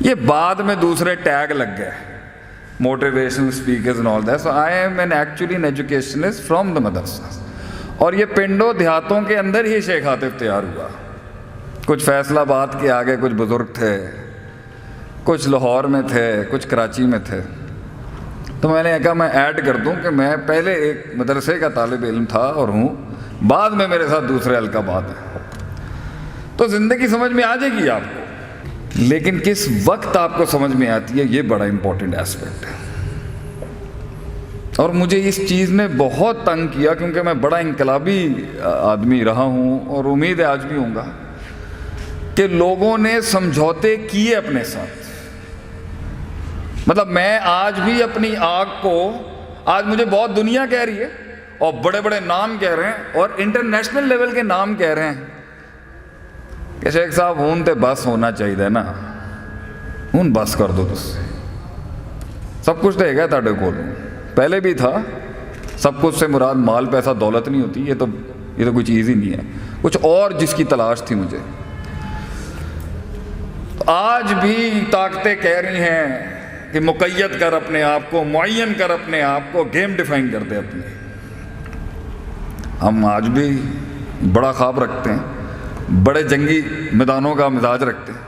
یہ بعد میں دوسرے ٹیگ لگ گئے, motivational speakers and all that. So I am an actually an educationist from the مدرسہ. اور یہ پنڈوں دیہاتوں کے اندر ہی شیخ عاطف تیار ہوا. کچھ فیصل آباد کے آگے کچھ بزرگ تھے, کچھ لاہور میں تھے, کچھ کراچی میں تھے. تو میں نے کہا میں ایڈ کر دوں کہ میں پہلے ایک مدرسے کا طالب علم تھا اور ہوں, بعد میں میرے ساتھ دوسرے القابات ہیں. تو زندگی سمجھ میں آ جائے گی آپ کو, لیکن کس وقت آپ کو سمجھ میں آتی ہے یہ بڑا امپورٹنٹ ایسپیکٹ ہے. اور مجھے اس چیز نے بہت تنگ کیا کیونکہ میں بڑا انقلابی آدمی رہا ہوں اور امید ہے آج بھی ہوں گا کہ لوگوں نے سمجھوتے کیے اپنے ساتھ. مطلب میں آج بھی اپنی آگ کو, آج مجھے بہت دنیا کہہ رہی ہے اور بڑے بڑے نام کہہ رہے ہیں اور انٹرنیشنل لیول کے نام کہہ رہے ہیں کہ شیخ صاحب ہون تے بس ہونا چاہیے نا, ہون بس کر دو, تس سب کچھ تو ہے تاڑے کول, پہلے بھی تھا. سب کچھ سے مراد مال پیسہ دولت نہیں ہوتی, یہ تو کوئی چیز ہی نہیں ہے, کچھ اور جس کی تلاش تھی مجھے. آج بھی طاقتیں کہہ رہی ہیں کہ مقید کر اپنے آپ کو, معین کر اپنے آپ کو, گیم ڈیفائن کر دے اپنی. ہم آج بھی بڑا خواب رکھتے ہیں, بڑے جنگی میدانوں کا مزاج رکھتے ہیں,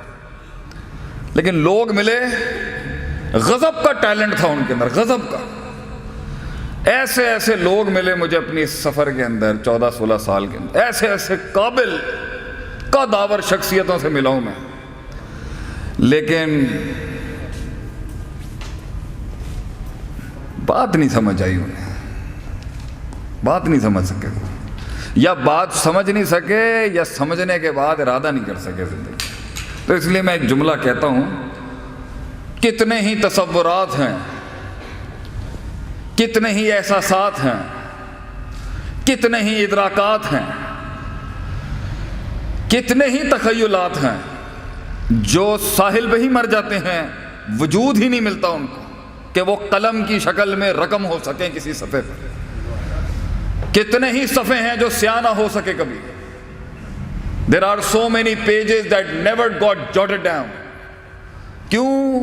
لیکن لوگ ملے, غضب کا ٹیلنٹ تھا ان کے اندر, غضب کا. ایسے ایسے لوگ ملے مجھے اپنی اس سفر کے اندر 14-16 سال کے اندر, ایسے ایسے قابل قداور شخصیتوں سے ملا ہوں میں, لیکن بات نہیں سمجھ آئی انہیں, بات نہیں سمجھ سکے, یا بات سمجھ نہیں سکے یا سمجھنے کے بعد ارادہ نہیں کر سکے زندگی. تو اس لیے میں ایک جملہ کہتا ہوں, کتنے ہی تصورات ہیں, کتنے ہی احساسات ہیں, کتنے ہی ادراکات ہیں, کتنے ہی تخیلات ہیں جو ساحل پہ ہی مر جاتے ہیں, وجود ہی نہیں ملتا ان کو کہ وہ قلم کی شکل میں رقم ہو سکیں کسی صفحے پر. کتنے ہی صفحے ہیں جو سیاہ نہ ہو سکے کبھی. There are so many pages that never got jotted down. کیوں؟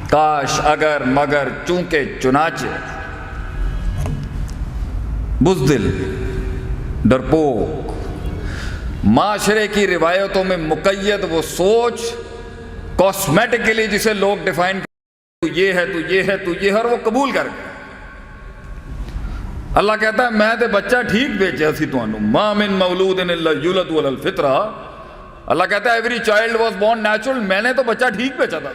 کاش, اگر, مگر, چونکہ, چنانچہ. بزدل, ڈرپوک, معاشرے کی روایتوں میں مقید وہ سوچ, کاسمیٹکلی جسے لوگ ڈیفائن, تو یہ ہے, تو یہ ہے, تو یہ ہے, اور وہ قبول کر گئے. اللہ کہتا ہے میں تے بچہ ٹھیک بھیجا سی تانوں, ما من مولود الا یولد علی الفطرہ. اللہ کہتا ہے every child was born natural, میں نے تو بچہ ٹھیک بھیجا تھا.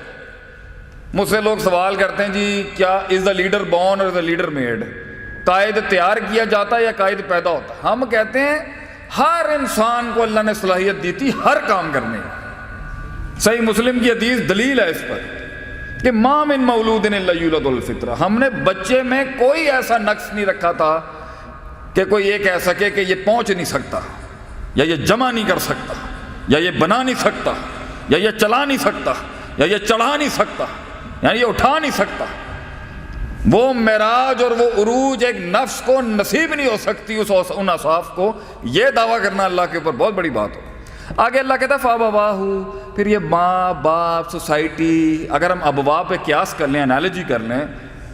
مجھ سے لوگ سوال کرتے ہیں جی کیا از دا لیڈر بورن اور از دا لیڈر میڈ, قائد تیار کیا جاتا ہے یا قائد پیدا ہوتا ہے؟ ہم کہتے ہیں ہر انسان کو اللہ نے صلاحیت دی تھی ہر کام کرنے کی. صحیح مسلم کی حدیث دلیل ہے اس پر کہ ما من مولود الا یولد الفطرہ. ہم نے بچے میں کوئی ایسا نقص نہیں رکھا تھا کہ کوئی یہ کہہ سکے کہ یہ پہنچ نہیں سکتا, یا یہ جمع نہیں کر سکتا, یا یہ بنا نہیں سکتا, یا یہ چلا نہیں سکتا, یا یہ چڑھا نہیں سکتا, یعنی یہ اٹھا نہیں سکتا. وہ معراج اور وہ عروج ایک نفس کو نصیب نہیں ہو سکتی ان اصحاف کو. یہ دعویٰ کرنا اللہ کے اوپر بہت بڑی بات ہو. آگے اللہ کہتا ہے فَأَبَوَاهُ, پھر یہ ماں باپ, سوسائٹی, اگر ہم ابوا پہ قیاس کر لیں, انالوجی کر لیں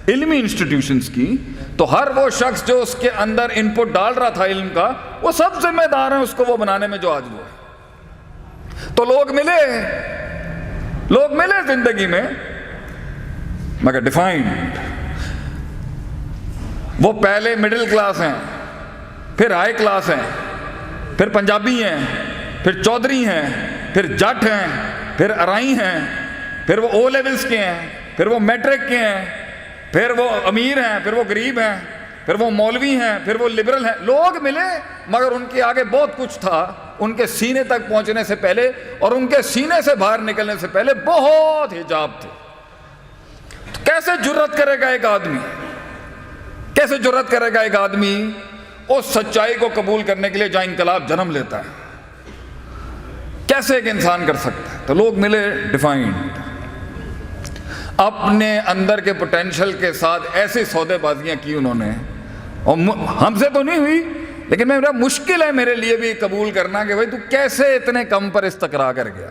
علمی انسٹیٹیوشنز کی, تو ہر وہ شخص جو اس کے اندر ان پٹ ڈال رہا تھا علم کا, وہ سب ذمہ دار ہیں اس کو وہ بنانے میں جو آج وہ ہے. تو لوگ ملے زندگی میں, مگر ڈیفائنڈ. وہ پہلے مڈل کلاس ہیں, پھر ہائی کلاس ہیں, پھر پنجابی ہیں, پھر چودھری ہیں, پھر جٹ ہیں, پھر ارائی ہیں, پھر وہ او لیولز کے ہیں, پھر وہ میٹرک کے ہیں, پھر وہ امیر ہیں, پھر وہ غریب ہیں, پھر وہ مولوی ہیں, پھر وہ لبرل ہیں. لوگ ملے مگر ان کے آگے بہت کچھ تھا. ان کے سینے تک پہنچنے سے پہلے اور ان کے سینے سے باہر نکلنے سے پہلے بہت حجاب تھے. کیسے جرأت کرے گا ایک آدمی, کیسے جرأت کرے گا ایک آدمی اس سچائی کو قبول کرنے کے لیے جہاں انقلاب جنم لیتا ہے؟ کیسے ایک انسان کر سکتا ہے؟ تو لوگ ملے ڈیفائنڈ, اپنے اندر کے پوٹینشل کے ساتھ ایسی سودے بازیاں کی انہوں نے, اور ہم سے تو نہیں ہوئی, لیکن میرا مشکل ہے میرے لیے بھی قبول کرنا کہ بھائی تو کیسے اتنے کم پر استقرا کر گیا.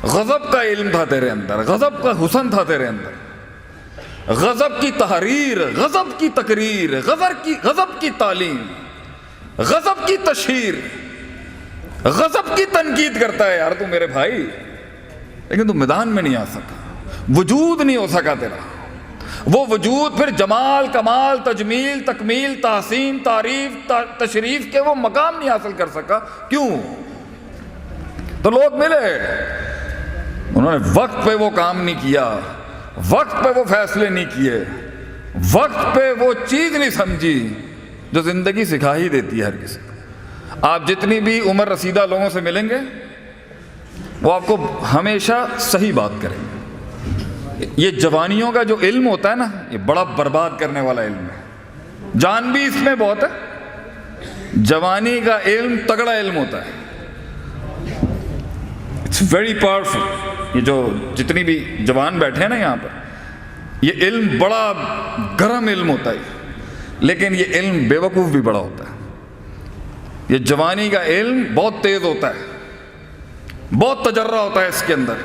غضب کا علم تھا تیرے اندر، غضب کا حسن تھا تیرے اندر، غضب کی تحریر، غضب کی تقریر، غضب کی تعلیم، غضب کی تشہیر، غضب کی تنقید کرتا ہے یار تو میرے بھائی، لیکن تو میدان میں نہیں آ سکا، وجود نہیں ہو سکا تیرا، وہ وجود پھر جمال، کمال، تجمیل، تکمیل، تحسین، تعریف، تشریف کے وہ مقام نہیں حاصل کر سکا۔ کیوں؟ تو لوگ ملے، انہوں نے وقت پہ وہ کام نہیں کیا، وقت پہ وہ فیصلے نہیں کیے، وقت پہ وہ چیز نہیں سمجھی جو زندگی سکھا ہی دیتی ہے ہر کسی کو۔ آپ جتنی بھی عمر رسیدہ لوگوں سے ملیں گے وہ آپ کو ہمیشہ صحیح بات کریں گے۔ یہ جوانیوں کا جو علم ہوتا ہے نا، یہ بڑا برباد کرنے والا علم ہے، جان بھی اس میں بہت ہے، جوانی کا علم تگڑا علم ہوتا ہے، اٹس ویری پاورفل۔ یہ جو جتنی بھی جوان بیٹھے ہیں نا یہاں پر، یہ علم بڑا گرم علم ہوتا ہے، لیکن یہ علم بے وقوف بھی بڑا ہوتا ہے۔ یہ جوانی کا علم بہت تیز ہوتا ہے، بہت تجربہ ہوتا ہے اس کے اندر،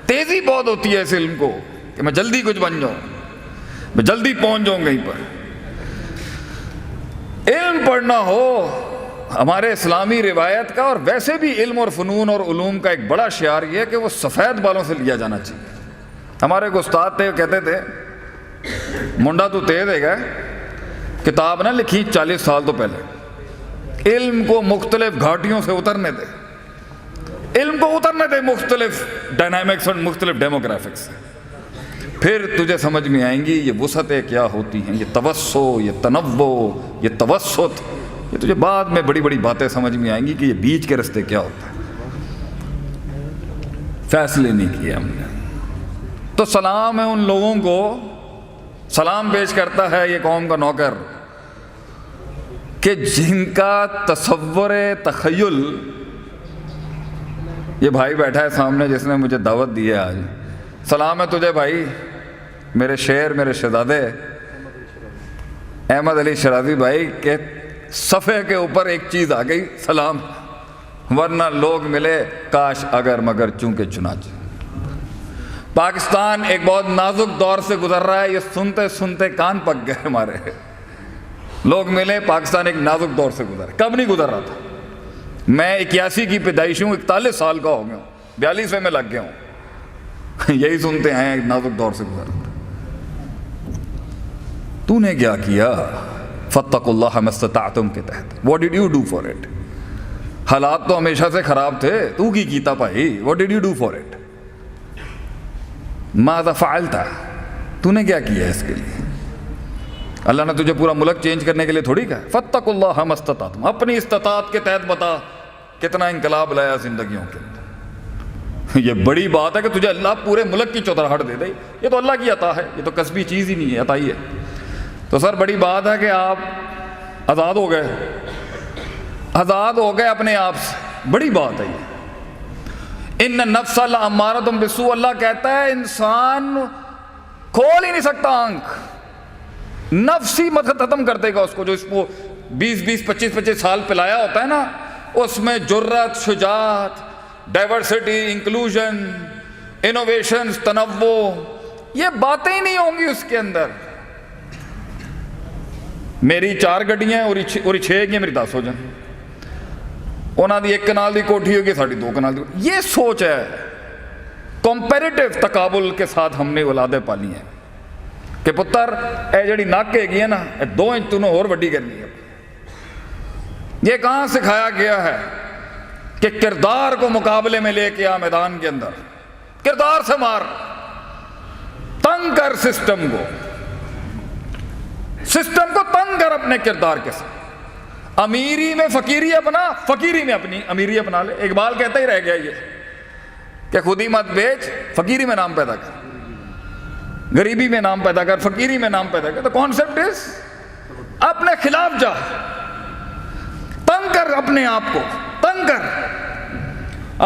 تیزی بہت ہوتی ہے اس علم کو کہ میں جلدی کچھ بن جاؤں، میں جلدی پہنچ جاؤں کہیں پر۔ علم پڑھنا ہو، ہمارے اسلامی روایت کا اور ویسے بھی علم اور فنون اور علوم کا ایک بڑا شعار یہ ہے کہ وہ سفید بالوں سے لیا جانا چاہیے۔ ہمارے ایک استاد تھے، کہتے تھے منڈا تو تیز ہے گا، کتاب نہ لکھی 40 سال تو پہلے، علم کو مختلف گھاٹیوں سے اترنے دے، علم کو اترنے دے مختلف ڈائنامکس اور مختلف ڈیموگرافکس سے، پھر تجھے سمجھ میں آئیں گی یہ وسعتیں کیا ہوتی ہیں، یہ توسع، یہ تنوع، یہ توسط، یہ تجھے بعد میں بڑی بڑی باتیں سمجھ میں آئیں گی کہ یہ بیچ کے رستے کیا ہوتا ہے۔ فیصلے نہیں کیے ہم نے۔ تو سلام ہے ان لوگوں کو، سلام پیش کرتا ہے یہ قوم کا نوکر کہ جن کا تصور تخیل، یہ بھائی بیٹھا ہے سامنے جس نے مجھے دعوت دی ہے آج، سلام ہے تجھے بھائی، میرے شیر، میرے شہزادے احمد علی شرازی بھائی کے صفحے کے اوپر ایک چیز آ گئی، سلام، ورنہ لوگ ملے کاش اگر مگر چونکہ چنانچہ۔ پاکستان ایک بہت نازک دور سے گزر رہا ہے، یہ سنتے سنتے کان پک گئے ہمارے، لوگ ملے، پاکستان ایک نازک دور سے گزر، کب نہیں گزر رہا تھا؟ میں 81 کی پیدائش ہوں، 41 سال کا ہو گیا ہوں، 42 میں لگ گیا ہوں، یہی سنتے ہیں ایک نازک دور سے گزر رہا تھا۔ تو نے کیا کیا؟ فاتقوا اللہ ما استطعتم کے تحت، what did you do for it؟ حالات تو ہمیشہ سے خراب تھے، تو کی کیتا بھائی، what did you do for it؟ ماذا فعلت؟ تو نے کیا کیا اس کے لیے؟ اللہ نے تجھے پورا ملک چینج کرنے کے لیے تھوڑی کہا، فاتقوا اللہ ما استطعتم، اپنی استطاعت کے تحت بتا کتنا انقلاب لایا زندگیوں کے اندر۔ یہ بڑی بات ہے کہ تجھے اللہ پورے ملک کی چودراہٹ دے دے، یہ تو اللہ کی عطا ہے، یہ تو کسبی چیز ہی نہیں ہے، عطا ہی ہے۔ تو سر بڑی بات ہے کہ آپ آزاد ہو گئے، آزاد ہو گئے اپنے آپ سے، بڑی بات ہے یہ۔ ان النفس لامارۃ بالسوء، اللہ کہتا ہے انسان کھول ہی نہیں سکتا آنکھ، نفس ہی مت ختم کر دے گا اس کو، جو اس کو 20 25 سال پلایا ہوتا ہے نا، اس میں جرات، شجاعت، ڈائیورسٹی، انکلوژن، انوویشنز، تنوع، یہ باتیں ہی نہیں ہوں گی اس کے اندر۔ میری 4 گڈیاں اور 6 گیا، میری 10 ہو جائیں، انہاں دی 1 کنال دی کوٹھی ہوگی، ساڑھی 2 کنال دی، یہ سوچ ہے۔ کمپیریٹیو تقابل کے ساتھ ہم نے اولادیں پالی ہیں کہ پتر اے جڑی نک ہے گی نا، 2 انچ تو نے اور وڈی کرنی ہے۔ یہ کہاں سکھایا گیا ہے کہ کردار کو مقابلے میں لے کے آ میدان کے اندر، کردار سے مار، تنگ کر سسٹم کو، سسٹم کو تنگ کر اپنے کردار کے ساتھ۔ امیری میں فقیری اپنا، فقیری میں اپنی امیری اپنا لے۔ اقبال کہتا ہی رہ گیا یہ کہ خودی مت بیچ، فقیری میں نام پیدا کر، غریبی میں نام پیدا کر، فقیری میں نام پیدا کر۔ تو کانسیپٹ از اپنے خلاف جا، تنگ کر اپنے آپ کو، تنگ کر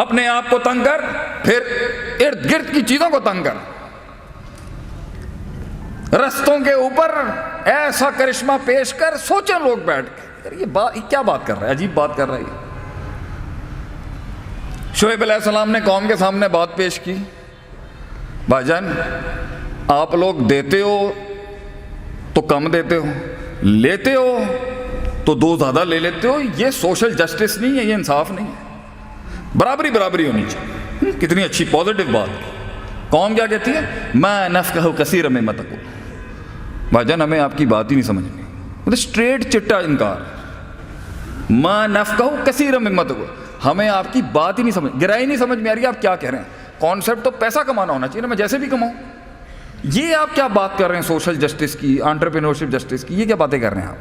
اپنے آپ کو، تنگ کر، پھر ارد گرد کی چیزوں کو تنگ کر، رستوں کے اوپر ایسا کرشمہ پیش کر۔ سوچیں لوگ بیٹھ کے، یہ کیا بات کر رہا ہے، عجیب بات کر رہا ہے۔ شعیب علیہ السلام نے قوم کے سامنے بات پیش کی, بھائی جان آپ لوگ دیتے ہو تو کم دیتے ہو, لیتے ہو تو دو زیادہ لے لیتے ہو, یہ سوشل جسٹس نہیں ہے, یہ انصاف نہیں ہے, برابری برابری ہونی چاہیے. کتنی اچھی پازیٹو بات. قوم کیا کہتی ہے؟ ما نفقہ کثیر مما تقول. بھائی جان ہمیں آپ کی بات ہی نہیں سمجھنی, مطلب اسٹریٹ چٹا انکار. ما نفقہ کثیر مما تقول, ہمیں آپ کی بات ہی نہیں سمجھ, گہرائی نہیں سمجھ میں آ رہی ہے آپ کیا کہہ رہے ہیں. کانسیپٹ تو پیسہ کمانا ہونا چاہیے نا, میں جیسے بھی کماؤں. یہ آپ کیا بات کر رہے ہیں سوشل جسٹس کی, انٹرپرینورشپ جسٹس کی, یہ کیا باتیں کر رہے ہیں آپ؟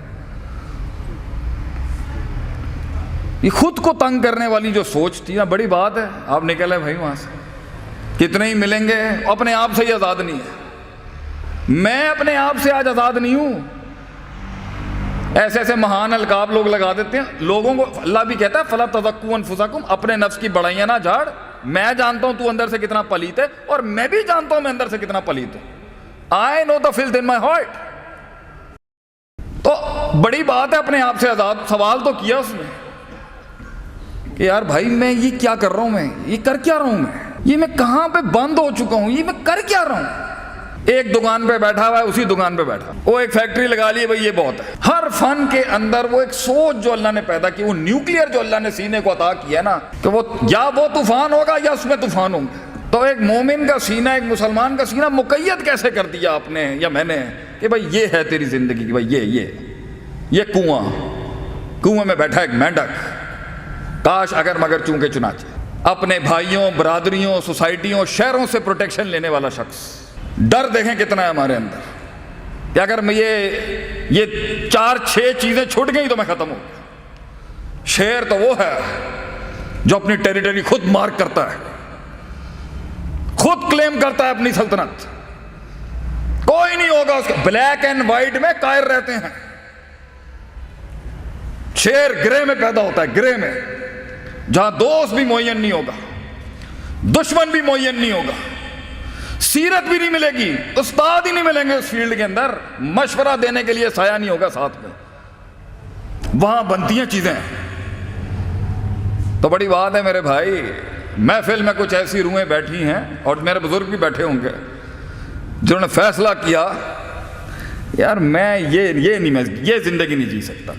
یہ خود کو تنگ کرنے والی جو سوچ تھی نا, بڑی بات ہے. آپ نکلے بھائی وہاں سے, کتنے ہی ملیں گے, اپنے آپ سے ہی آزاد نہیں ہے. میں اپنے آپ سے آج آزاد نہیں ہوں. ایسے ایسے مہان القاب لوگ لگا دیتے ہیں لوگوں کو. اللہ بھی کہتا ہے فلا تزکوا انفسکم, اپنے نفس کی بڑائیاں نہ جھاڑ. میں جانتا ہوں تو اندر سے کتنا پلیت ہے, اور میں بھی جانتا ہوں میں اندر سے کتنا پلیت ہوں. I know the filth in my heart. تو بڑی بات ہے اپنے آپ سے آزاد. سوال تو کیا اس نے کہ یار بھائی میں یہ کیا کر رہا ہوں, میں یہ کر کیا رہا ہوں, یہ میں کہاں پہ بند ہو چکا ہوں, یہ میں کر کیا رہا ہوں. ایک دکان پہ بیٹھا ہوا ہے, اسی دکان پہ بیٹھا, وہ ایک فیکٹری لگا لی, بھائی یہ بہت ہے. ہر فن کے اندر وہ ایک سوچ جو اللہ نے پیدا کی, وہ نیوکلیئر جو اللہ نے سینے کو عطا کیا نا, کہ وہ یا وہ طوفان ہوگا یا اس میں طوفان ہوں گے. تو ایک مومن کا سینہ, ایک مسلمان کا سینہ مقید کیسے کر دیا آپ نے یا میں نے کہ بھائی یہ ہے تیری زندگی کی, بھائی یہ کنواں میں بیٹھا ایک مینڈک, کاش اگر مگر چونکے چنانچہ, اپنے بھائیوں, برادریوں, سوسائٹیوں, شہروں سے پروٹیکشن لینے والا شخص. ڈر دیکھیں کتنا ہے ہمارے اندر کہ اگر میں یہ 4-6 چیزیں چھوٹ گئی تو میں ختم ہوں. شیر تو وہ ہے جو اپنی ٹیریٹری خود مارک کرتا ہے, خود کلیم کرتا ہے اپنی سلطنت, کوئی نہیں ہوگا اس کا. بلیک اینڈ وائٹ میں قائر رہتے ہیں. شیر گرے میں پیدا ہوتا ہے, گرے میں, جہاں دوست بھی معین نہیں ہوگا, دشمن بھی معین نہیں ہوگا, سیرت بھی نہیں ملے گی, استاد ہی نہیں ملیں گے اس فیلڈ کے اندر, مشورہ دینے کے لیے سایہ نہیں ہوگا ساتھ میں. وہاں بنتی ہیں چیزیں. تو بڑی بات ہے میرے بھائی, محفل میں کچھ ایسی روحیں بیٹھی ہیں, اور میرے بزرگ بھی بیٹھے ہوں گے, جنہوں نے فیصلہ کیا یار میں یہ زندگی نہیں جی سکتا,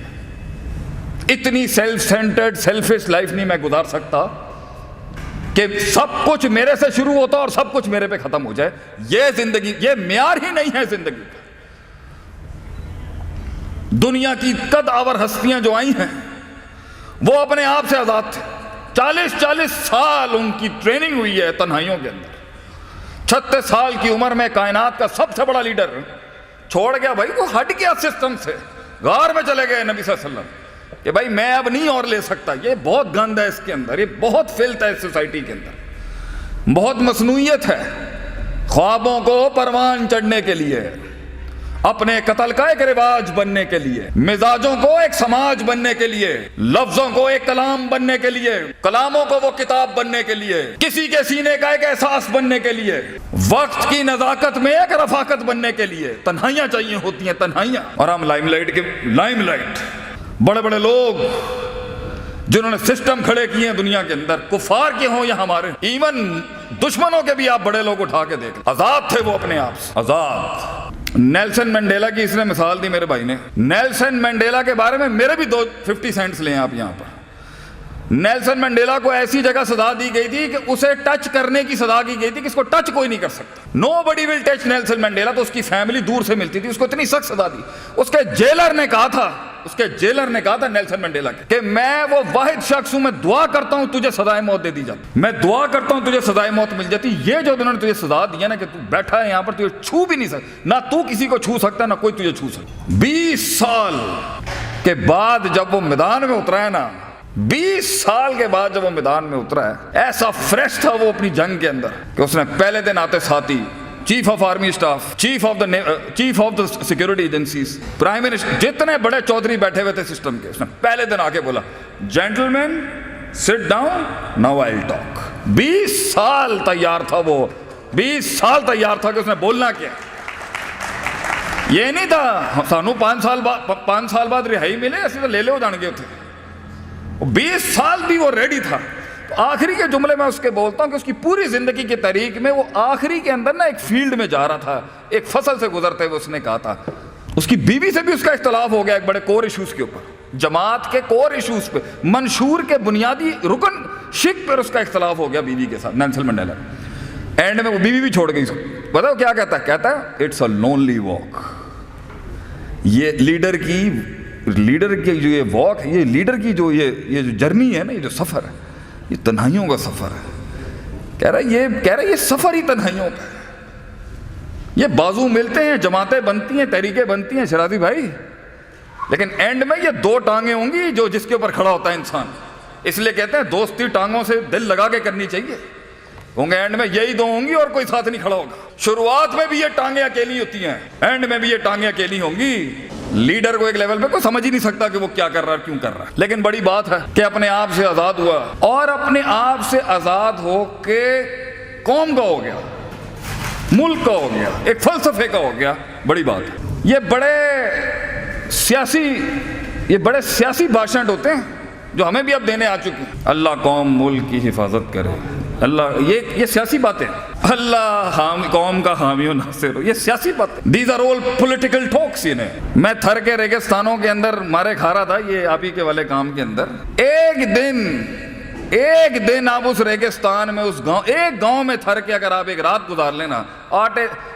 اتنی سیلف سینٹرڈ سیلفش لائف نہیں میں گزار سکتا کہ سب کچھ میرے سے شروع ہوتا اور سب کچھ میرے پہ ختم ہو جائے. یہ زندگی, یہ معیار ہی نہیں ہے زندگی کا. دنیا کی قد آور ہستیاں جو آئی ہیں وہ اپنے آپ سے آزاد تھے. 40 سال ان کی ٹریننگ ہوئی ہے تنہائیوں کے اندر. 36 سال کی عمر میں کائنات کا سب سے بڑا لیڈر چھوڑ گیا بھائی, وہ ہٹ گیا سسٹم سے, غار میں چلے گئے نبی صلی اللہ علیہ وسلم کہ بھائی میں اب نہیں اور لے سکتا, یہ بہت گند ہے اس کے اندر, یہ بہت فلت ہے اس سوسائٹی کے اندر, بہت مصنوعیت ہے. خوابوں کو پروان چڑھنے کے لیے, اپنے قتل کا ایک رواج بننے کے لیے, مزاجوں کو ایک سماج بننے کے لیے, لفظوں کو ایک کلام بننے کے لیے, کلاموں کو وہ کتاب بننے کے لیے, کسی کے سینے کا ایک احساس بننے کے لیے, وقت کی نزاکت میں ایک رفاقت بننے کے لیے تنہائیاں چاہیے ہوتی ہیں, تنہائیاں. اور ہم لائم لائٹ بڑے بڑے لوگ جنہوں نے سسٹم کھڑے کیے ہیں دنیا کے اندر, کفار کے ہوں یا ہمارے, ایون دشمنوں کے بھی آپ بڑے لوگ اٹھا کے دیکھ, آزاد تھے وہ اپنے آپ سے, آزاد. نیلسن منڈیلا کی اس نے مثال دی میرے بھائی نے. نیلسن منڈیلا کے بارے میں میرے بھی 50 سینٹس لیں آپ یہاں پر. نیلسن منڈیلا کو ایسی جگہ سزا دی گئی تھی کہ اسے ٹچ کرنے کی سزا کی گئی تھی کہ اس کو ٹچ کوئی نہیں کر سکتا. نو بڈی ول ٹچ نیلسن منڈیلا. تو اس کی فیملی دور سے ملتی تھی, اس کو اتنی سخت سزا دی. اس کے جیلر نے کہا تھا نیلسن منڈیلا کہ میں وہ واحد شخص ہوں, میں دعا کرتا ہوں تجھے سزائے موت دے دی جاتی, میں دعا کرتا ہوں تجھے سزائے موت مل جاتی. یہ جو انہوں نے تجھے سزا دی ہے نا کہ تو بیٹھا ہے یہاں پر, تجھے چھو بھی نہیں سکتا, نہ تو کسی کو چھو سکتا نہ کوئی تجھے چھو سکتا. 20 سال کے بعد جب وہ میدان میں اترا ہے نا, 20 سال کے بعد جب وہ میدان میں اترا ہے, ایسا فریش تھا وہ اپنی جنگ کے اندر کہ اس نے پہلے دن آتے ساتھی, chief of army staff, chief of the security agencies, prime minister, جتنے بڑے چودھری بیٹھے ہوئے تھے سسٹم کے, اس نے پہلے دن آ کے بولا gentleman sit down now I will talk. 20 سال تیار تھا وہ, 20 سال تیار تھا کہ اس نے بولنا کیا. یہ نہیں تھا سانو 5 سال بعد رہائی ملے, ایسے تو لے لے ہو جان گے تھے. 20 سال بھی وہ ریڈی تھا تو آخری کے جملے میں اس کے بولتا ہوں کہ اس کی پوری زندگی کی تاریخ میں وہ آخری کے اندر نا ایک فیلڈ میں جا رہا تھا, ایک فصل سے گزرتے ہوئے اس نے کہا تھا, اس کی بیوی سے بھی اس کا اختلاف ہو گیا ایک بڑے کور ایشوز کے اوپر, جماعت کے کور ایشوز پہ, منشور کے بنیادی رکن شک پر اس کا اختلاف ہو گیا بیوی کے ساتھ, نیلسن منڈیلا. اینڈ میں وہ بیوی بھی چھوڑ گئی. بتاؤ کیا کہتا ہے؟ کہتا ہے اٹس اے لونلی واک. یہ لیڈر کی جو یہ واک, یہ لیڈر کی جو یہ جو جرنی ہے نا, یہ جو سفر ہے, یہ تنہائیوں کا سفر ہے. کہہ رہا ہے یہ سفر ہی تنہائیوں کا ہے. یہ بازو ملتے ہیں, جماعتیں بنتی ہیں, تحریکیں بنتی ہیں شرازی بھائی, لیکن اینڈ میں یہ دو ٹانگیں ہوں گی جو جس کے اوپر کھڑا ہوتا ہے انسان. اس لیے کہتے ہیں دوستی ٹانگوں سے دل لگا کے کرنی چاہیے, ہوں گے اینڈ میں یہی دو ہوں گی اور کوئی ساتھ نہیں کھڑا ہوگا. شروعات میں بھی یہ ٹانگیں اکیلی ہوتی ہیں, اینڈ میں بھی یہ ٹانگیں اکیلی ہوں گی. لیڈر کو ایک لیول پہ کوئی سمجھ ہی نہیں سکتا کہ وہ کیا کر رہا ہے, کیوں کر رہا ہے. لیکن بڑی بات ہے کہ اپنے آپ سے آزاد ہوا, اور اپنے آپ سے آزاد ہو کے قوم کا ہو گیا, ملک کا ہو گیا, ایک فلسفے کا ہو گیا. بڑی بات ہے. یہ بڑے سیاسی بھاشن ہوتے ہیں جو ہمیں بھی اب دینے آ چکے ہیں. اللہ قوم ملک کی حفاظت کرے, اللہ, یہ سیاسی باتیں, اللہ قوم کا حامی و ناصر ہو, یہ سیاسی باتیں. دیز آر آل پولیٹیکل ٹاکس. میں تھر کے ریگستانوں کے اندر مارے کھا رہا تھا یہ آپ ہی کے والے کام کے اندر. ایک دن آپ اس ریگستان میں, اس گاؤں, ایک گاؤں میں تھر کے اگر آپ ایک رات گزار لینا,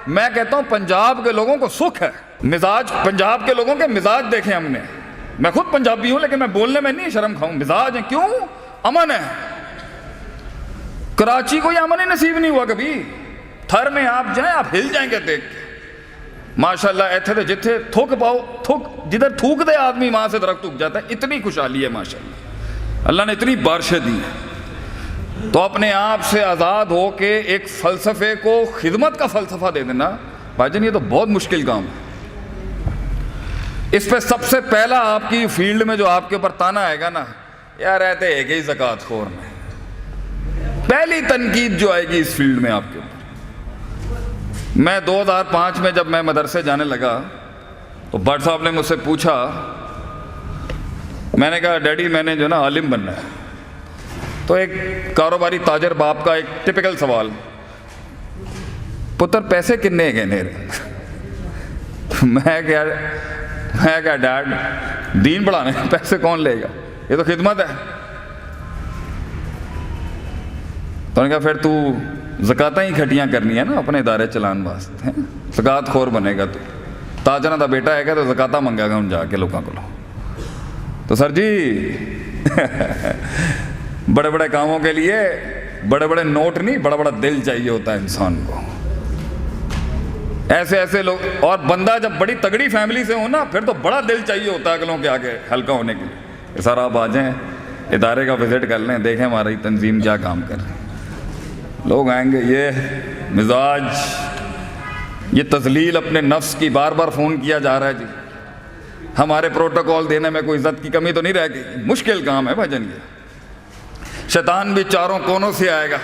میں کہتا ہوں پنجاب کے لوگوں کو سکھ ہے. مزاج پنجاب کے لوگوں کے مزاج دیکھیں ہم نے. میں خود پنجابی ہوں لیکن میں بولنے میں نہیں شرم کھاؤں. مزاج ہے, کیوں؟ امن ہے. کراچی کو یہ امن ہی نصیب نہیں ہوا کبھی. تھر میں آپ جائیں, آپ ہل جائیں گے دیکھ کے. ماشاءاللہ ایتھے تے جتھے تھوک پاؤ, جدھر تھوک دے آدمی وہاں سے درخت اگ جاتا ہے. اتنی خوشحالی ہے ماشاءاللہ, اللہ نے اتنی بارشیں دی ہیں. تو اپنے آپ سے آزاد ہو کے ایک فلسفے کو خدمت کا فلسفہ دے دینا بھائی جان, یہ تو بہت مشکل کام ہے. اس پہ سب سے پہلا آپ کی فیلڈ میں جو آپ کے اوپر تانا آئے گا نا, یار رہتے ایک ہی زکوٰۃ خور میں. پہلی تنقید جو آئے گی اس فیلڈ میں آپ کے اوپر. میں 2005 میں جب میں مدرسے جانے لگا تو بٹ صاحب نے مجھ سے پوچھا, میں نے کہا ڈیڈی میں نے جو نا عالم بننا ہے. تو ایک کاروباری تاجر باپ کا ایک ٹپیکل سوال, پتر پیسے کنے گئے نیرے. میں کہا ڈیڈ دین پڑھانے پیسے کون لے گا, یہ تو خدمت ہے. تو نے کہا پھر تو زکاتیں ہی کھٹیاں کرنی ہے نا اپنے ادارے چلان واسطے, زکات خور بنے گا تو. تاجرہ دا بیٹا ہے گا تو زکاتہ منگا گا ان جا کے لوگوں کو. تو سر جی بڑے بڑے کاموں کے لیے بڑے بڑے نوٹ نہیں, بڑا بڑا دل چاہیے ہوتا ہے انسان کو. ایسے لوگ, اور بندہ جب بڑی تگڑی فیملی سے ہو نا پھر تو بڑا دل چاہیے ہوتا ہے اگلوں کے آگے ہلکا ہونے کے لیے. سر آپ آ جائیں ادارے کا وزٹ کر لیں, دیکھیں ہماری تنظیم کیا کام کر رہی ہے. لوگ آئیں گے, یہ مزاج, یہ تذلیل اپنے نفس کی, بار بار فون کیا جا رہا ہے جی. ہمارے پروٹوکول دینے میں کوئی عزت کی کمی تو نہیں رہ گئی. مشکل کام ہے بھجن. یہ شیطان بھی چاروں کونوں سے آئے گا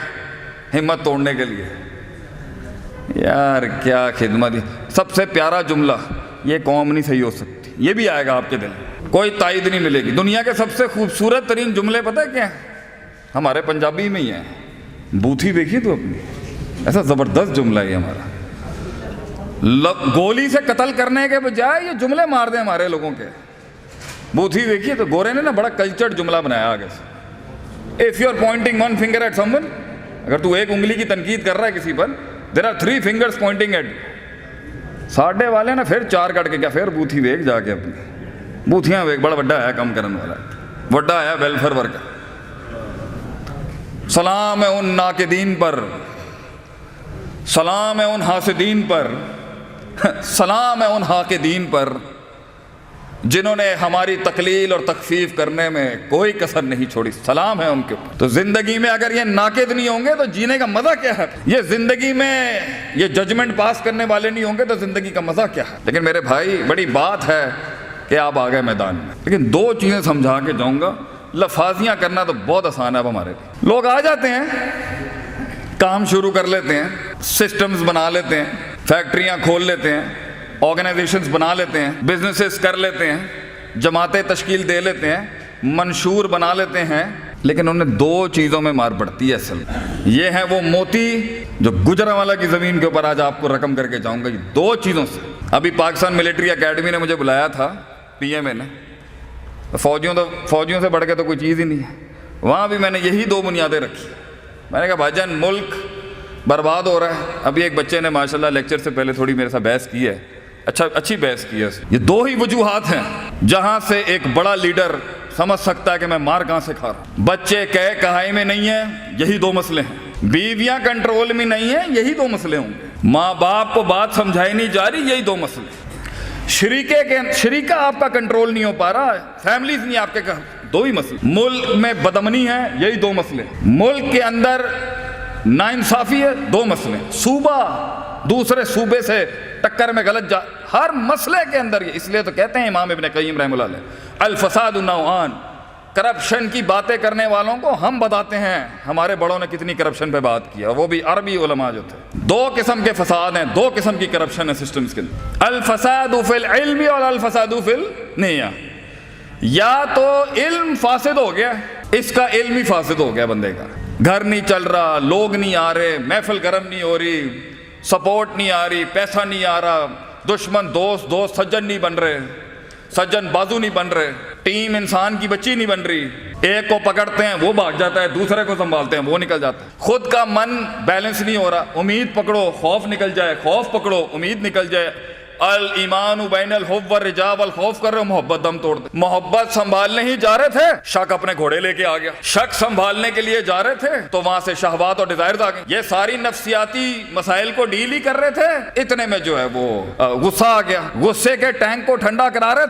ہمت توڑنے کے لیے. یار کیا خدمت. سب سے پیارا جملہ, یہ قوم نہیں صحیح ہو سکتی, یہ بھی آئے گا آپ کے دل, کوئی تائید نہیں ملے گی. دنیا کے سب سے خوبصورت ترین جملے پتہ ہے کیا ہیں؟ ہمارے پنجابی میں ہی ہیں. بوتھی دیکھیے تو اپنی, ایسا زبردست جملہ ہے ہمارا. گولی سے قتل کرنے کے بجائے یہ جملے مار دیں ہمارے لوگوں کے. بوتھی دیکھیے تو گورے نے نا بڑا کلچرڈ جملہ بنایا آگے سے. If you are pointing one finger at someone, اگر تو ایک انگلی کی تنقید کر رہا ہے کسی پر, there are 3 fingers pointing at. ساڈے والے نا پھر 4 کٹ کے کیا, پھر بوتھی ویک جا کے اپنی بوتھیاں ویک. بڑا وڈا ہے کم کرنے والا, وڈا ہے ویلفیئر ورکر. سلام ہے ان ناقدین پر, سلام ہے ان حاسدین پر, سلام ہے ان حاقدین پر جنہوں نے ہماری تقلیل اور تخفیف کرنے میں کوئی کسر نہیں چھوڑی. سلام ہے ان کے اوپر. تو زندگی میں اگر یہ ناقد نہیں ہوں گے تو جینے کا مزہ کیا ہے؟ یہ زندگی میں یہ ججمنٹ پاس کرنے والے نہیں ہوں گے تو زندگی کا مزہ کیا ہے؟ لیکن میرے بھائی بڑی بات ہے کہ آپ آ گئے میدان میں. لیکن 2 چیزیں سمجھا کے جاؤں گا. لفاظیاں کرنا تو بہت آسان ہے اب ہمارے لیے. لوگ آ جاتے ہیں, کام شروع کر لیتے ہیں, سسٹمز بنا لیتے ہیں, فیکٹریاں کھول لیتے ہیں, آرگنائزیشنز بنا لیتے ہیں, بزنسز کر لیتے ہیں, جماعتیں تشکیل دے لیتے ہیں, منشور بنا لیتے ہیں, لیکن انہیں دو چیزوں میں مار پڑتی ہے اصل میں. یہ ہے وہ موتی جو گجرانوالہ کی زمین کے اوپر آج آپ کو رقم کر کے جاؤں گا, یہ دو چیزوں سے. ابھی پاکستان ملٹری اکیڈمی نے مجھے بلایا تھا, پی ایم اے نے. فوجیوں سے بڑھ کے تو کوئی چیز ہی نہیں ہے. وہاں بھی میں نے یہی دو بنیادیں رکھی. میں نے کہا بھائی جان ملک برباد ہو رہا ہے. ابھی ایک بچے نے ماشاءاللہ لیکچر سے پہلے تھوڑی میرے ساتھ بحث کی ہے, اچھی بحث کی ہے. یہ دو ہی وجوہات ہیں جہاں سے ایک بڑا لیڈر سمجھ سکتا ہے کہ میں مار کہاں سے کھا رہا ہوں. بچے کہائی میں نہیں ہیں, یہی دو مسئلے ہیں. بیویاں کنٹرول میں نہیں ہیں, یہی دو مسئلے ہوں گے. ماں باپ کو بات سمجھائی نہیں جا رہی, یہی دو مسئلے. شریکہ آپ کا کنٹرول نہیں ہو پا رہا, فیملیز نہیں آپ کے, دو ہی مسئلے. ملک میں بدامنی ہے, یہی دو مسئلے. ملک کے اندر ناانصافی ہے, دو مسئلے. صوبہ دوسرے صوبے سے ٹکر میں غلط ہر مسئلے کے اندر یہ. اس لیے تو کہتے ہیں امام ابن قیم رحمہ اللہ علیہ, الفساد نوعان. کرپشن کی باتیں کرنے والوں کو ہم بتاتے ہیں ہمارے بڑوں نے کتنی کرپشن پہ بات کیا, وہ بھی عربی علماء جو تھے. دو قسم کے فساد ہیں, دو قسم کی کرپشن ہے سسٹمز کے اندر, الفساد فی العلم اور الفساد فی النیہ. یا تو علم فاسد ہو گیا, اس کا علم ہی فاسد ہو گیا بندے کا, گھر نہیں چل رہا, لوگ نہیں آ رہے, محفل گرم نہیں ہو رہی, سپورٹ نہیں آ رہی, پیسہ نہیں آ رہا, دشمن دوست سجن نہیں بن رہے, سجن بازو نہیں بن رہے, ٹیم انسان کی بچی نہیں بن رہی. ایک کو پکڑتے ہیں وہ بھاگ جاتا ہے, دوسرے کو سنبھالتے ہیں وہ نکل جاتا ہے. خود کا من بیلنس نہیں ہو رہا, امید پکڑو خوف نکل جائے, خوف پکڑو امید نکل جائے. الایمان بین الحب والرجاء والخوف کر رہے ہو, محبت دم توڑ دے. محبت سنبھالنے ہی جا رہے تھے, شک اپنے گھوڑے لے کے آ گیا. شک سنبھالنے کے لیے جا رہے تھے تو وہاں سے شہوات اور ڈیزائرز آ گئے. یہ ساری نفسیاتی مسائل کو ڈیل ہی کر رہے تھے, اتنے میں جو ہے وہ غصہ آ گیا. غصے کے ٹینک کو ٹھنڈا کرا رہے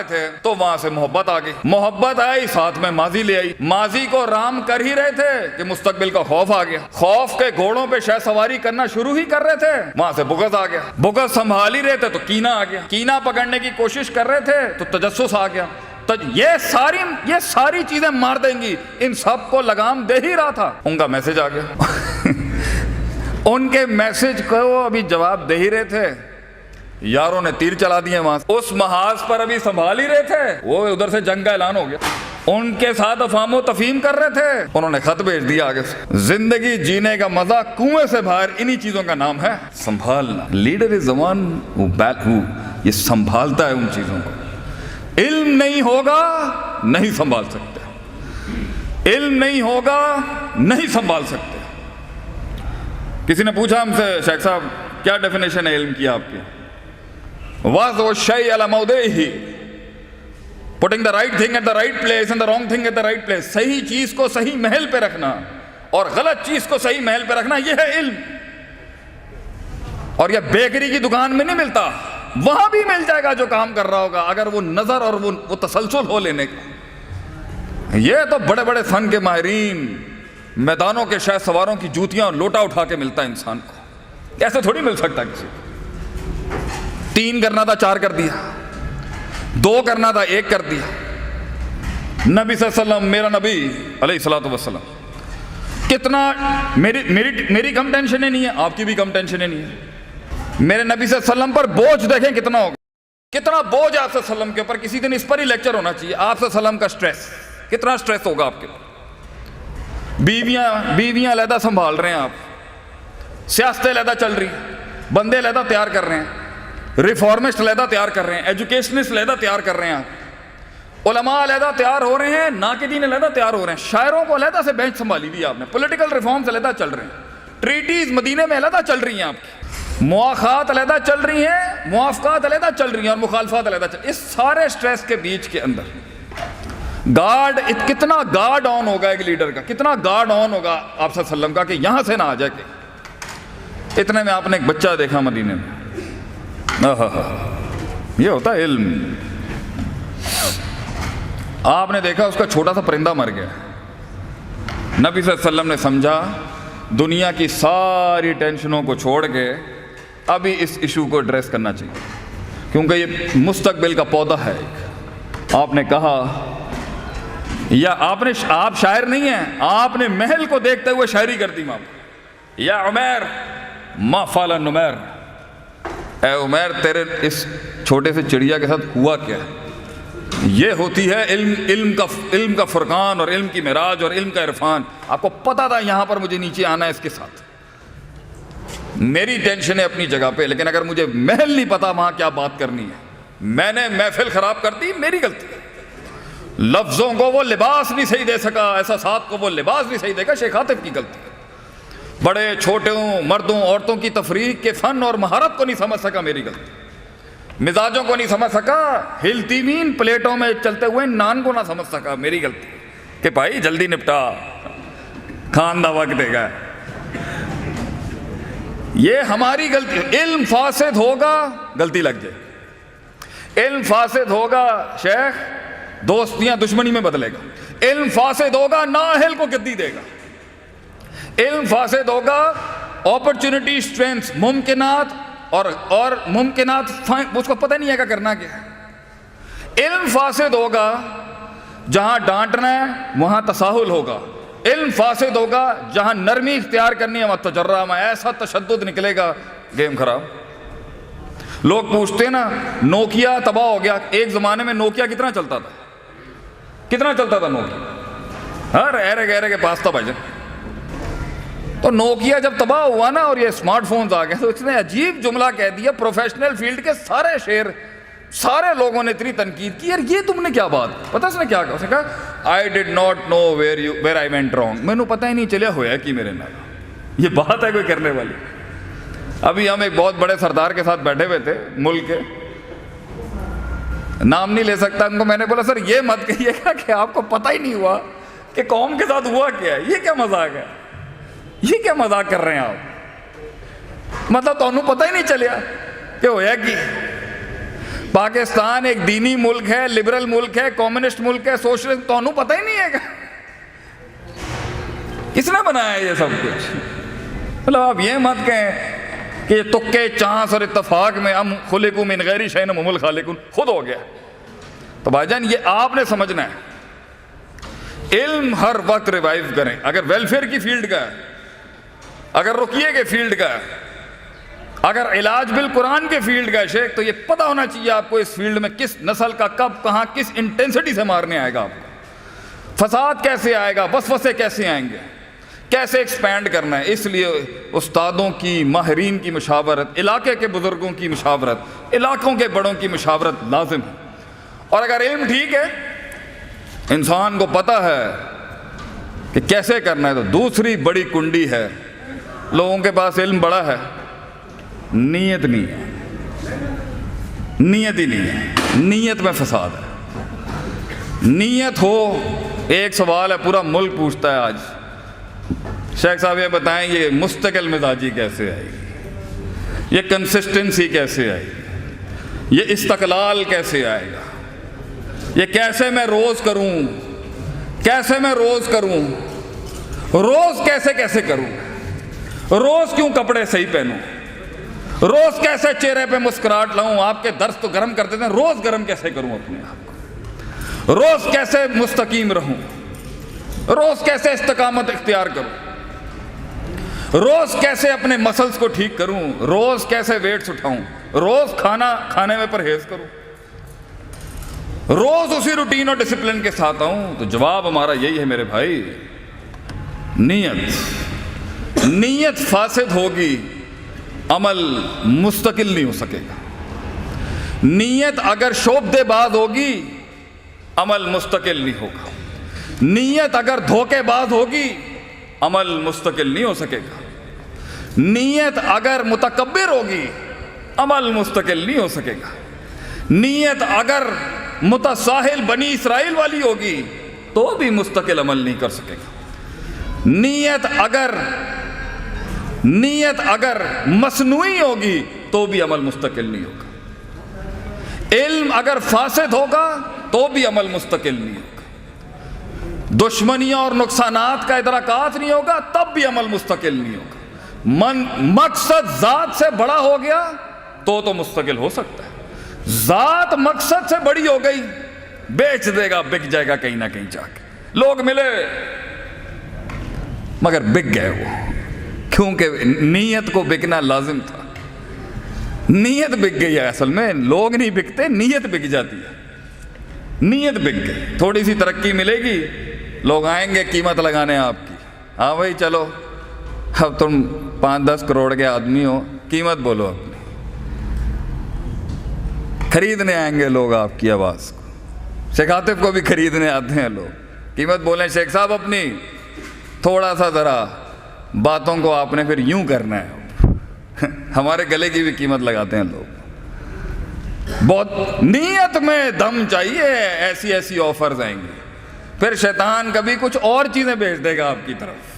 تھے, تو وہاں سے محبت آ گئی. محبت آئی, ساتھ میں ماضی لے آئی. ماضی کو رام کر ہی رہے تھے کہ مستقبل کا خوف آ گیا. خوف کے گھوڑوں پہ شہ سواری کرنا شروع ہی کر رہے تھے, وہاں سے بغض آ گیا. بغض سنبھال ہی رہے تھے تو کینہ آ گیا. کینہ پکڑنے کی کوشش کر رہے تھے تو تجسس آ گیا. یہ ساری چیزیں مار دیں گی. ان سب کو لگام دے ہی رہا تھا, ان کا میسج آ گیا. ان کے میسج کو ابھی جواب دے ہی رہے تھے, یاروں نے تیر چلا دیے وہاں. اس محاذ پر ابھی سنبھال ہی رہے تھے, وہ ادھر سے جنگ کا اعلان ہو گیا. ان کے ساتھ افہام و تفہیم کر رہے تھے, انہوں نے خط بھیج دیا آگے سے. زندگی جینے کا مزہ کنویں سے باہر, انہی چیزوں کا نام ہے سنبھالنا. Leader is the one who یہ سنبھالتا ہے ان چیزوں کو. علم نہیں ہوگا نہیں سنبھال سکتے, علم نہیں ہوگا نہیں سنبھال سکتے. کسی نے پوچھا ہم سے, شیخ صاحب کیا ڈیفینیشن ہے علم کی آپ کی؟ وَضْعُ الشَّيْءِ عَلَى مَوْضِعِهِ, putting the right thing at the right place and the wrong thing at the right place. صحیح چیز کو صحیح محل پہ رکھنا اور غلط چیز کو صحیح محل پہ رکھنا, یہ ہے علم. اور یہ بیکری کی دکان میں نہیں ملتا, وہاں بھی مل جائے گا جو کام کر رہا ہوگا, اگر وہ نظر اور وہ تسلسل ہو لینے کا. یہ تو بڑے بڑے فن کے ماہرین, میدانوں کے شہ سواروں کی جوتیاں اور لوٹا اٹھا کے ملتا ہے انسان کو, ایسے تھوڑی مل سکتا کسی کو. 3 کرنا تھا 4 کر دیا, 2 کرنا تھا 1 کر دیا. نبی صلی اللہ علیہ وسلم, میرا نبی علیہ الصلوۃ والسلام, کتنا میری کم ٹینشنیں نہیں ہے, آپ کی بھی کم ٹینشنیں نہیں ہے. میرے نبی صلی اللہ علیہ وسلم پر بوجھ دیکھیں کتنا ہوگا, کتنا بوجھ آپ صلی اللہ علیہ وسلم کے اوپر. کسی دن اس پر ہی لیکچر ہونا چاہیے, آپ صلی اللہ علیہ وسلم کا سٹریس, کتنا سٹریس ہوگا آپ کے اوپر. بیویاں علیحدہ سنبھال رہے ہیں آپ, سیاستیں علیحدہ چل رہی ہیں, بندے علیحدہ تیار کر رہے ہیں, ریفارمسٹ علیحدہ تیار کر رہے ہیں, ایجوکیشنسٹ علیحدہ تیار کر رہے ہیں, علماء علیحدہ تیار ہو رہے ہیں, ناقدین علیحدہ تیار ہو رہے ہیں, شاعروں کو علیحدہ سے بینچ سنبھالی ہوئی آپ نے, پولیٹیکل ریفارمز علیحدہ چل رہے ہیں, ٹریٹیز مدینے میں علیحدہ چل رہی ہیں آپ کی, مواخات علیحدہ چل رہی ہیں, موافقات علیحدہ چل رہی ہیں, اور مخالفات علیحدہ چل رہی ہیں. اس سارے سٹریس کے بیچ کے اندر کتنا گارڈ آن ہوگا ایک لیڈر کا, کتنا گارڈ آن ہوگا آپ صلی اللہ علیہ وسلم کا کہ یہاں سے نہ آ جائے. کہ اتنے میں آپ نے ایک بچہ دیکھا مدینے میں, یہ ہوتا ہے علم. آپ نے دیکھا اس کا چھوٹا سا پرندہ مر گیا, نبی صلی اللہ علیہ وسلم نے سمجھا دنیا کی ساری ٹینشنوں کو چھوڑ کے ابھی اس ایشو کو ایڈریس کرنا چاہیے, کیونکہ یہ مستقبل کا پودا ہے. آپ نے کہا, یا آپ شاعر نہیں ہیں, آپ نے محل کو دیکھتے ہوئے شاعری کر دی. یا عمیر ما فعل النمیر, اے عمیر تیرے اس چھوٹے سے چڑیا کے ساتھ ہوا کیا ہے, یہ ہوتی ہے علم کا فرقان اور علم کی معراج اور علم کا عرفان. آپ کو پتا تھا یہاں پر مجھے نیچے آنا ہے اس کے ساتھ. میری ٹینشن ہے اپنی جگہ پہ, لیکن اگر مجھے محل نہیں پتا وہاں کیا بات کرنی ہے, میں نے محفل خراب کر دی, میری غلطی ہے. لفظوں کو وہ لباس نہیں صحیح دے سکا, احساسات کو وہ لباس نہیں صحیح دے گا, شیخ عاطف کی غلطی ہے. بڑے چھوٹوں, مردوں, عورتوں کی تفریق کے فن اور مہارت کو نہیں سمجھ سکا, میری غلطی. مزاجوں کو نہیں سمجھ سکا, ہلتی ہوئی پلیٹوں میں چلتے ہوئے نان کو نہ سمجھ سکا, میری غلطی کہ بھائی جلدی نپٹا, کھان دا وقت دے گا. یہ ہماری غلطی. علم فاسد ہوگا غلطی لگ جائے, علم فاسد ہوگا شیخ دوستیاں دشمنی میں بدلے گا, علم فاسد ہوگا نااہل کو گدی دے گا, علم فاسد ہوگا اپرچونٹی اسٹرینتھ ممکنات اور ممکنات اس کو پتہ نہیں ہے کہ کرنا کیا ہے. علم فاسد ہوگا جہاں ڈانٹنا ہے وہاں تساہل ہوگا, علم فاسد ہوگا جہاں نرمی اختیار کرنی ہے وہاں تجرہ میں ایسا تشدد نکلے گا, گیم خراب. لوگ پوچھتے ہیں نا نوکیا تباہ ہو گیا, ایک زمانے میں نوکیا کتنا چلتا تھا, کتنا چلتا تھا نوکیا, ہر ایرے گہرے کے پاس تھا بھائی جان. تو نوکیا جب تباہ ہوا نا اور یہ اسمارٹ فونز آ گئے تو اس نے عجیب جملہ کہہ دیا, پروفیشنل فیلڈ کے سارے شیر, سارے لوگوں نے اتنی تنقید کی, یار یہ تم نے کیا بات, پتہ اس نے کیا کہا, اس نے کہا I did not know where I went wrong, میں نے پتہ ہی نہیں چلیا ہویا کہ میرے نال. یہ بات ہے کوئی کرنے والی. ابھی ہم ایک بہت بڑے سردار کے ساتھ بیٹھے ہوئے تھے ملک کے, نام نہیں لے سکتا ان کو, میں نے بولا سر یہ مت کہیے گا کہ آپ کو پتہ ہی نہیں ہوا کہ قوم کے ساتھ ہوا کیا ہے, یہ کیا مذاق ہے, یہ کیا مذاق کر رہے ہیں آپ, مطلب تو انہوں پتہ ہی نہیں چلیا کہ ہویا کی. پاکستان ایک دینی ملک ہے, لبرل ملک ہے, کمیونسٹ ملک ہے, سوشلسٹ, تو انہوں پتہ ہی نہیں ہے. کس نے بنایا یہ سب کچھ؟ مطلب آپ یہ مت کہیں کہ یہ تکے چانس اور اتفاق میں ہم خلقوا من غیر شیء وهم الخالقون خود ہو گیا. تو بھائی جان یہ آپ نے سمجھنا ہے, علم ہر وقت ریوائیو کریں. اگر ویلفیئر کی فیلڈ کا ہے, اگر رقیے کے فیلڈ کا ہے, اگر علاج بالقرآن کے فیلڈ کا ہے شیخ, تو یہ پتہ ہونا چاہیے آپ کو اس فیلڈ میں کس نسل کا کب کہاں کس انٹینسٹی سے مارنے آئے گا آپ کو, فساد کیسے آئے گا, وسوسے کیسے آئیں گے, کیسے ایکسپینڈ کرنا ہے. اس لیے استادوں کی, ماہرین کی مشاورت, علاقے کے بزرگوں کی مشاورت, علاقوں کے بڑوں کی مشاورت لازم ہے. اور اگر علم ٹھیک ہے, انسان کو پتہ ہے کہ کیسے کرنا ہے, تو دوسری بڑی کنڈی ہے, لوگوں کے پاس علم بڑا ہے, نیت نہیں ہے, نیت ہی نہیں ہے, نیت میں فساد ہے. نیت ہو, ایک سوال ہے پورا ملک پوچھتا ہے آج, شیخ صاحب یہ بتائیں یہ مستقل مزاجی کیسے آئے گی, یہ کنسسٹنسی کیسے آئے گی, یہ استقلال کیسے آئے گا, یہ کیسے میں روز کروں, کیسے میں روز کروں, روز کیسے کیسے کروں, روز کیوں کپڑے صحیح پہنوں, روز کیسے چہرے پہ مسکراہٹ لاؤں. آپ کے درس تو گرم کرتے تھے, روز گرم کیسے کروں اپنے آپ کو, روز کیسے مستقیم رہوں, روز کیسے استقامت اختیار کروں, روز کیسے اپنے مسلز کو ٹھیک کروں, روز کیسے ویٹس اٹھاؤں, روز کھانا کھانے میں پرہیز کروں, روز اسی روٹین اور ڈسپلن کے ساتھ آؤں. تو جواب ہمارا یہی ہے میرے بھائی, نیت. نیت فاسد ہوگی عمل مستقل نہیں ہو سکے گا. نیت اگر شعبدے باز ہوگی عمل مستقل نہیں ہوگا. نیت اگر دھوکے باز ہوگی عمل مستقل نہیں ہو سکے گا. نیت اگر متکبر ہوگی عمل مستقل نہیں ہو سکے گا. نیت اگر متساہل بنی اسرائیل والی ہوگی تو بھی مستقل عمل نہیں کر سکے گا. نیت اگر مصنوعی ہوگی تو بھی عمل مستقل نہیں ہوگا. علم اگر فاسد ہوگا تو بھی عمل مستقل نہیں ہوگا. دشمنیاں اور نقصانات کا ادراکات نہیں ہوگا تب بھی عمل مستقل نہیں ہوگا. مقصد ذات سے بڑا ہو گیا تو مستقل ہو سکتا ہے. ذات مقصد سے بڑی ہو گئی, بیچ دے گا, بک جائے گا کہیں نہ کہیں جا کے. لوگ ملے مگر بک گئے وہ, کیونکہ نیت کو بکنا لازم تھا. نیت بک گئی ہے, اصل میں لوگ نہیں بکتے, نیت بک جاتی ہے. نیت بک گئی, تھوڑی سی ترقی ملے گی, لوگ آئیں گے قیمت لگانے آپ کی, ہاں بھائی چلو اب تم 5-10 کروڑ کے آدمی ہو, قیمت بولو اپنی. خریدنے آئیں گے لوگ آپ کی آواز کو, شیخ عاطف کو بھی خریدنے آتے ہیں لوگ, قیمت بولیں شیخ صاحب اپنی, تھوڑا سا ذرا باتوں کو آپ نے پھر یوں کرنا ہے. ہمارے گلے کی بھی قیمت لگاتے ہیں لوگ. بہت نیت میں دم چاہیے, ایسی ایسی آفرز آئیں گی, پھر شیطان کبھی کچھ اور چیزیں بھیج دے گا آپ کی طرف.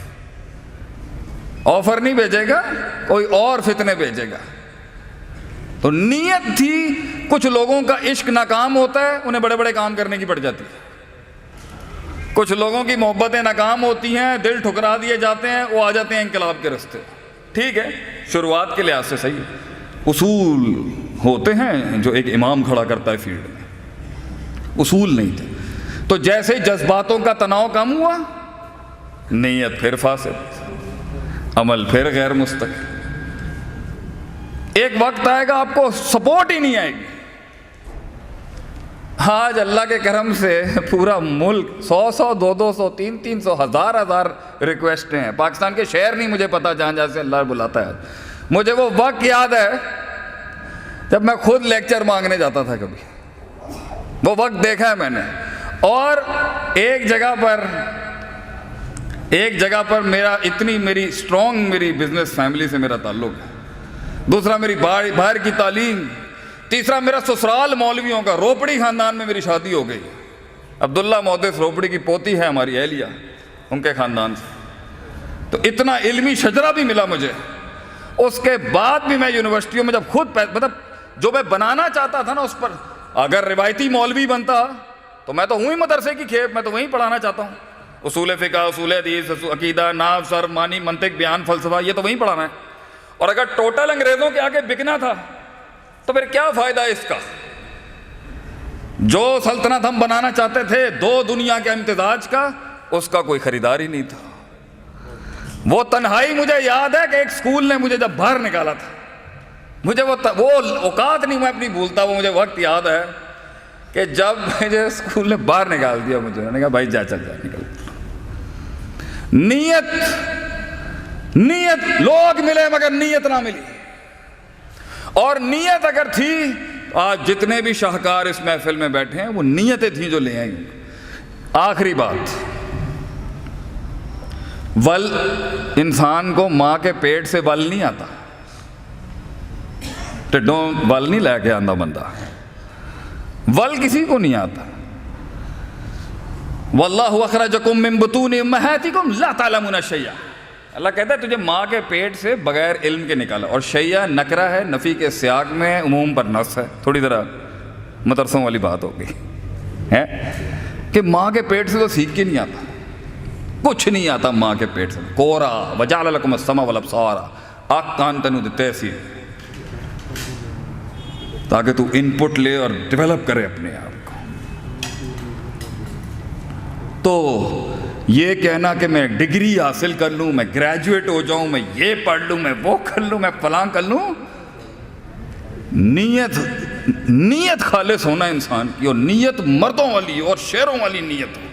آفر نہیں بھیجے گا, کوئی اور فتنے بھیجے گا. تو نیت تھی. کچھ لوگوں کا عشق ناکام ہوتا ہے, انہیں بڑے بڑے کام کرنے کی پڑ جاتی ہے. کچھ لوگوں کی محبتیں ناکام ہوتی ہیں, دل ٹھکرا دیے جاتے ہیں, وہ آ جاتے ہیں انقلاب کے راستے. ٹھیک ہے, شروعات کے لحاظ سے صحیح ہے. اصول ہوتے ہیں جو ایک امام کھڑا کرتا ہے فیلڈ میں, اصول نہیں تھے. تو جیسے جذباتوں کا تناؤ کم ہوا, نیت پھر فاسد, عمل پھر غیر مستقل. ایک وقت آئے گا آپ کو سپورٹ ہی نہیں آئے گی. آج اللہ کے کرم سے پورا ملک 100 200 300 1000 ریکویسٹیں ہیں. پاکستان کے شہر نہیں مجھے پتا جہاں جہاں سے اللہ بلاتا ہے. مجھے وہ وقت یاد ہے جب میں خود لیکچر مانگنے جاتا تھا کبھی, وہ وقت دیکھا ہے میں نے. اور ایک جگہ پر میرا اتنی میری اسٹرانگ میری بزنس فیملی سے میرا تعلق ہے, دوسرا میری باہر کی تعلیم, تیسرا میرا سسرال مولویوں کا, روپڑی خاندان میں میری شادی ہو گئی. عبداللہ محدث روپڑی کی پوتی ہے ہماری اہلیہ, ان کے خاندان سے. تو اتنا علمی شجرہ بھی ملا مجھے. اس کے بعد بھی میں یونیورسٹیوں میں جب خود مطلب جو میں بنانا چاہتا تھا نا اس پر, اگر روایتی مولوی بنتا تو میں تو ہوں ہی مدرسے کی کھیپ, میں تو وہیں پڑھانا چاہتا ہوں. اصول فقہ, اصول حدیث, عقیدہ, نحو, صرف, معنی, منطق, بیان, فلسفہ, یہ تو وہیں پڑھانا ہے. اور اگر ٹوٹل انگریزوں کے آگے بکنا تھا تو پھر کیا فائدہ ہے اس کا. جو سلطنت ہم بنانا چاہتے تھے 2 دنیا کے امتزاج کا, اس کا کوئی خریدار ہی نہیں تھا. وہ تنہائی مجھے یاد ہے کہ ایک سکول نے مجھے جب باہر نکالا تھا, مجھے وہ اوقات نہیں میں اپنی بھولتا. وہ مجھے وقت یاد ہے کہ جب مجھے اسکول نے باہر نکال دیا مجھے, میں نے کہا بھائی جا چل جا نکل. نیت لوگ ملے مگر نیت نہ ملی. اور نیت اگر تھی, آج جتنے بھی شاہکار اس محفل میں بیٹھے ہیں وہ نیتیں تھیں جو لے آئیں. آخری بات, ول انسان کو ماں کے پیٹ سے ول نہیں آتا, ٹڈوں ول نہیں لے کے آندا بندہ, ول کسی کو نہیں آتا. واللہ اخرجکم من بطون امہاتکم لا تعلمون شیئا, اللہ کہتا ہے تجھے ماں کے پیٹ سے بغیر علم کے نکالا. اور شیعہ نکرہ ہے, نفی کے سیاق میں, عموم پر نص ہے. تھوڑی ذرا مدرسوں والی بات ہو گئی ہے کہ ماں کے پیٹ سے تو سیکھ کے نہیں آتا, کچھ نہیں آتا ماں کے پیٹ سے. کورا وجعل لکم السمع والابصار, آنکھ کان تینوں دیتے سی تاکہ تو ان پٹ لے اور ڈیولپ کرے اپنے آپ کو. تو یہ کہنا کہ میں ڈگری حاصل کر لوں, میں گریجویٹ ہو جاؤں, میں یہ پڑھ لوں, میں وہ کر لوں, میں فلاں کر لوں, نیت خالص ہونا انسان کی, اور نیت مردوں والی اور شیروں والی نیت ہو.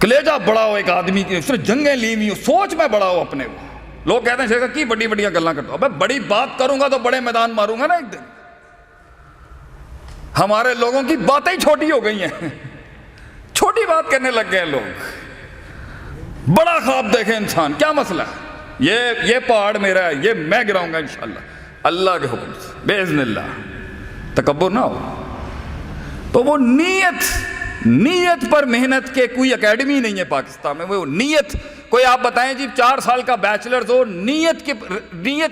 کلیجہ بڑا ہو ایک آدمی کی, صرف جنگیں لی ہوئی ہو, سوچ میں بڑا ہو اپنے کو. لوگ کہتے ہیں شیخ کی بڑی بڑی گلاں کرتا ہوں, ابے بڑی بات کروں گا تو بڑے میدان ماروں گا نا ایک دن. ہمارے لوگوں کی باتیں ہی چھوٹی ہو گئی ہیں, چھوٹی بات کرنے لگ گئے ہیں لوگ. بڑا خواب دیکھے انسان, کیا مسئلہ ہے, یہ پہاڑ میرا ہے, یہ میں گراؤں گا انشاءاللہ اللہ کے حکم سے باذن اللہ. تکبر نہ ہو. تو وہ نیت پر محنت کے کوئی اکیڈمی نہیں ہے پاکستان میں. وہ نیت کوئی آپ بتائیں جی 4 سال کا بیچلرز ہو, نیت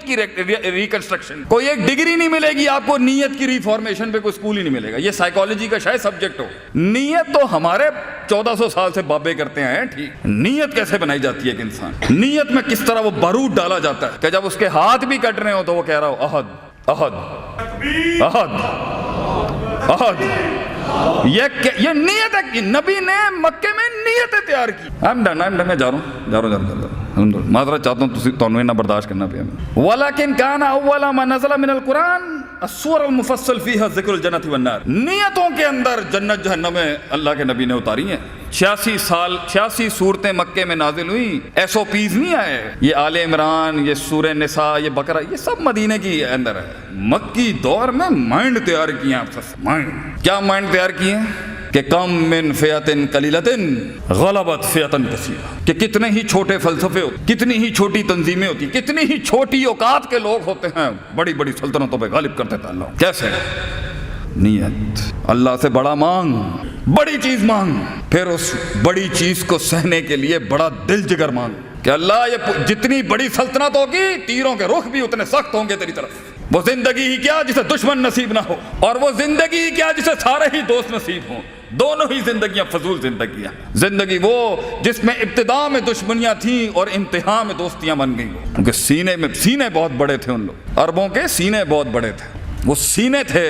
کی ریکنسٹرکشن, کوئی ایک ڈگری نہیں ملے گی آپ کو نیت کی ریفارمیشن پہ, کوئی اسکول ہی نہیں ملے گا. یہ سائیکالوجی کا شاید سبجیکٹ ہو. نیت تو ہمارے 1400 سال سے بابے کرتے ہیں. ٹھیک, نیت کیسے بنائی جاتی ہے ایک انسان, نیت میں کس طرح وہ بارود ڈالا جاتا ہے کہ جب اس کے ہاتھ بھی کٹ رہے ہو تو وہ کہہ رہا ہو احد احد احد احد. یہ نیت ہے. نبی نے مکے میں نیتیں تیار کی. میں جا رہا ہوں معذرت چاہتا ہوں, تمہیں نہ برداشت کرنا پیا. وَلَكِنْ كَانَ أَوَّلَ مَا نَزَلَ مِنَ الْقُرْآنِ السور المفصل فیہا ذکر الجنت والنار، نیتوں کے اندر جنت جہنم میں اللہ کے نبی نے اتاری ہیں۔ 86 صورتیں مکے میں نازل ہوئی، ایس او پیز نہیں آئے، یہ آل عمران، یہ سورہ نساء، یہ بقرہ، یہ سب مدینے کی اندر ہے۔ مکی دور میں مائنڈ تیار کیے ہیں، مائنڈ کیا مائنڈ تیار کیے ہیں کہ کم من فئۃ قلیلۃ غلبت فئۃ کثیرہ، کہ کتنے ہی چھوٹے فلسفے ہوتے، کتنی ہی چھوٹی تنظیمیں ہوتی، کتنی ہی چھوٹی اوقات کے لوگ ہوتے ہیں، بڑی بڑی سلطنتوں پہ غالب کر دیتا اللہ۔ کیسے؟ نیت، اللہ سے بڑا مانگ، بڑی چیز مانگ، پھر اس بڑی چیز کو سہنے کے لیے بڑا دل جگر مانگ کہ اللہ یہ جتنی بڑی سلطنت ہوگی تیروں کے رخ بھی اتنے سخت ہوں گے تیری طرف۔ وہ زندگی ہی کیا جسے دشمن نصیب نہ ہو، اور وہ زندگی ہی کیا جسے سارے ہی دوست نصیب ہوں۔ دونوں ہی زندگیاں فضول زندگیاں۔ زندگی وہ جس میں ابتدا میں دشمنیاں تھیں اور انتہا میں دوستیاں بن گئیں، کیونکہ سینے بہت بڑے تھے ان لوگ، عربوں کے سینے بہت بڑے تھے۔ وہ سینے تھے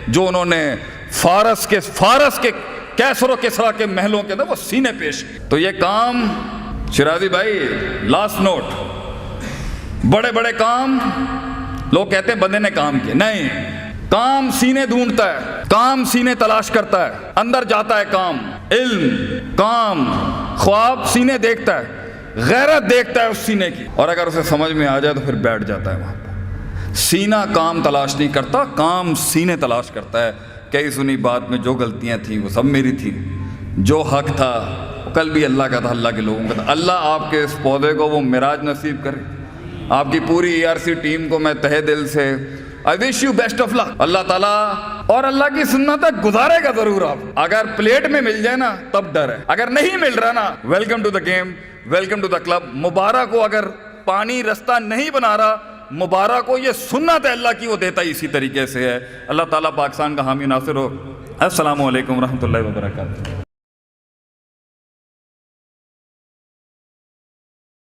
جو انہوں نے فارس کے کیسر و کسریٰ کے محلوں کے اندر وہ سینے پیش کیے۔ تو یہ کام شرازی بھائی، لاسٹ نوٹ، بڑے بڑے کام لوگ کہتے ہیں بندے نے کام کیا، نہیں، کام سینے ڈھونڈتا ہے، کام سینے تلاش کرتا ہے، اندر جاتا ہے کام، علم، کام، خواب سینے دیکھتا ہے، غیرت دیکھتا ہے اس سینے کی، اور اگر اسے سمجھ میں آ جائے تو پھر بیٹھ جاتا ہے وہاں پہ۔ سینہ کام تلاش نہیں کرتا، کام سینے تلاش کرتا ہے۔ کئی سنی بات میں جو غلطیاں تھیں وہ سب میری تھیں، جو حق تھا کل بھی اللہ کا تھا، اللہ کے لوگوں کا تھا۔ اللہ آپ کے اس پودے کو وہ معراج نصیب کرے، آپ کی پوری ERC ٹیم کو میں تہہ دل سے I wish you best of luck۔ اللہ تعالیٰ اور اللہ کی سنت ہے، گزارے گا ضرور۔ آپ اگر پلیٹ میں مل جائے نا تب ڈر ہے، اگر نہیں مل رہا نا welcome to the game, welcome to the club. مبارک کو اگر پانی رستہ نہیں بنا رہا، مبارک کو یہ سنت ہے اللہ کی، وہ دیتا ہی اسی طریقے سے ہے۔ اللہ تعالیٰ پاکستان کا حامی ناصر ہو۔ السلام علیکم ورحمۃ اللہ وبرکاتہ۔